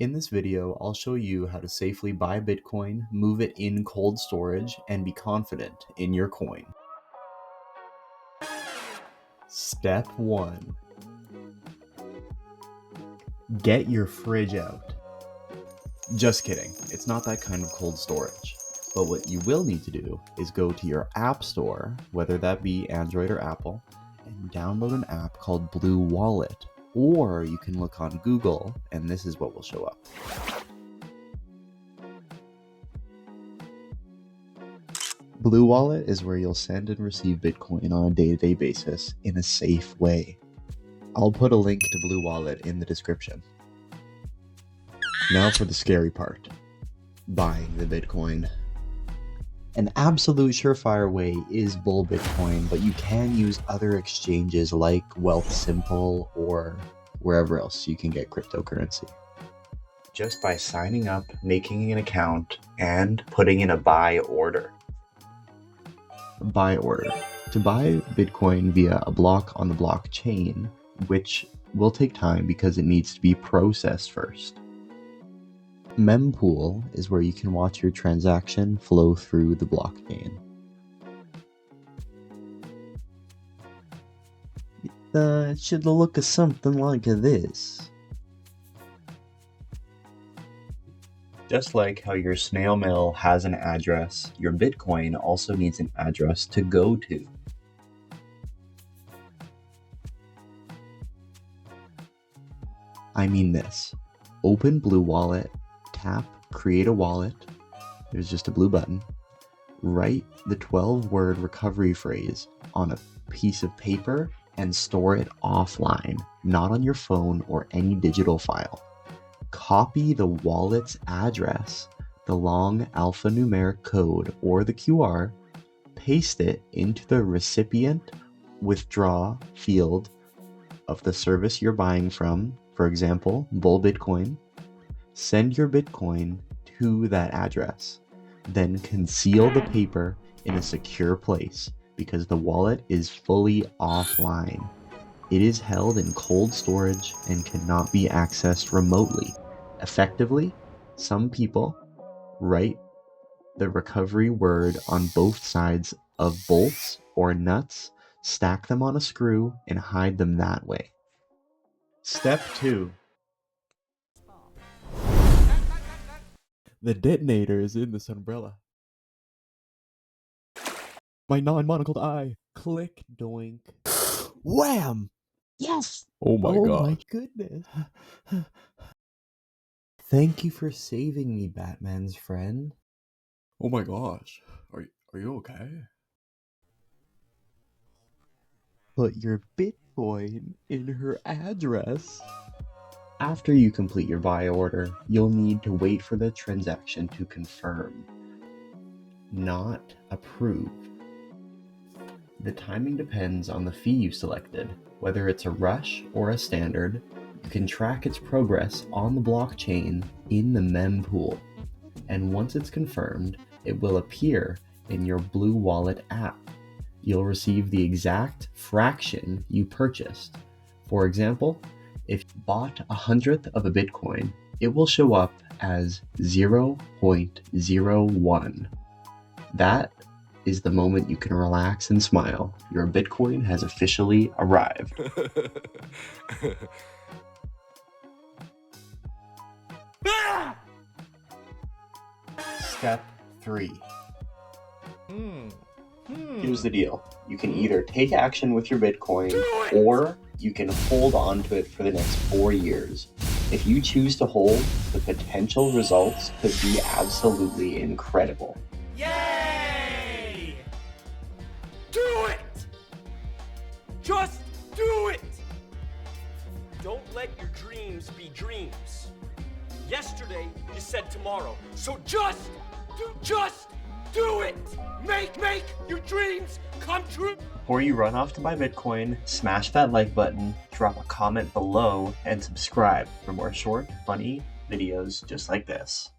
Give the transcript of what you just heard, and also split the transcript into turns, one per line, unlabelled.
In this video, I'll show you how to safely buy Bitcoin, move it in cold storage, and be confident in your coin. Step 1. Get your fridge out. Just kidding, it's not that kind of cold storage. But what you will need to do is go to your app store, whether that be Android or Apple, and download an app called Blue Wallet. Or you can look on Google, and this is what will show up. Blue Wallet is where you'll send and receive Bitcoin on a day-to-day basis in a safe way. I'll put a link to Blue Wallet in the description. Now for the scary part. Buying the Bitcoin. An absolute surefire way is Bull Bitcoin, but you can use other exchanges like Wealthsimple or wherever else you can get cryptocurrency. Just by signing up, making an account, and putting in a buy order. Buy order. To buy Bitcoin via a block on the blockchain, which will take time because it needs to be processed first. Mempool is where you can watch your transaction flow through the blockchain. It should look something like this. Just like how your snail mail has an address, your Bitcoin also needs an address to go to. I mean this. Open Blue Wallet, tap Create a Wallet, there's just a blue button, write the 12-word recovery phrase on a piece of paper and store it offline, not on your phone or any digital file. Copy the wallet's address, the long alphanumeric code or the QR, paste it into the recipient withdraw field of the service you're buying from, for example, Bull Bitcoin. Send your Bitcoin to that address. Then conceal the paper in a secure place because the wallet is fully offline. It is held in cold storage and cannot be accessed remotely. Effectively, some people write the recovery word on both sides of bolts or nuts, stack them on a screw, and hide them that way. Step 2. The detonator is in this umbrella. My non-monocled eye. Click, doink. Wham! Yes!
Oh my god.
My goodness. Thank you for saving me, Batman's friend.
Oh my gosh. Are you okay?
Put your Bitcoin in her address. After you complete your buy order, you'll need to wait for the transaction to confirm, not approve. The timing depends on the fee you selected. Whether it's a rush or a standard, you can track its progress on the blockchain in the mempool. And once it's confirmed, it will appear in your Blue Wallet app. You'll receive the exact fraction you purchased. For example, if you bought 100th of a Bitcoin, it will show up as 0.01. That is the moment you can relax and smile. Your Bitcoin has officially arrived. Step 3. Here's the deal. You can either take action with your Bitcoin, or you can hold on to it for the next 4 years. If you choose to hold, the potential results could be absolutely incredible.
Yay! Do it! Just do it! Don't let your dreams be dreams. Yesterday, you said tomorrow. So just do it! Make your dreams come true!
Before you run off to buy Bitcoin, smash that like button, drop a comment below, and subscribe for more short, funny videos just like this.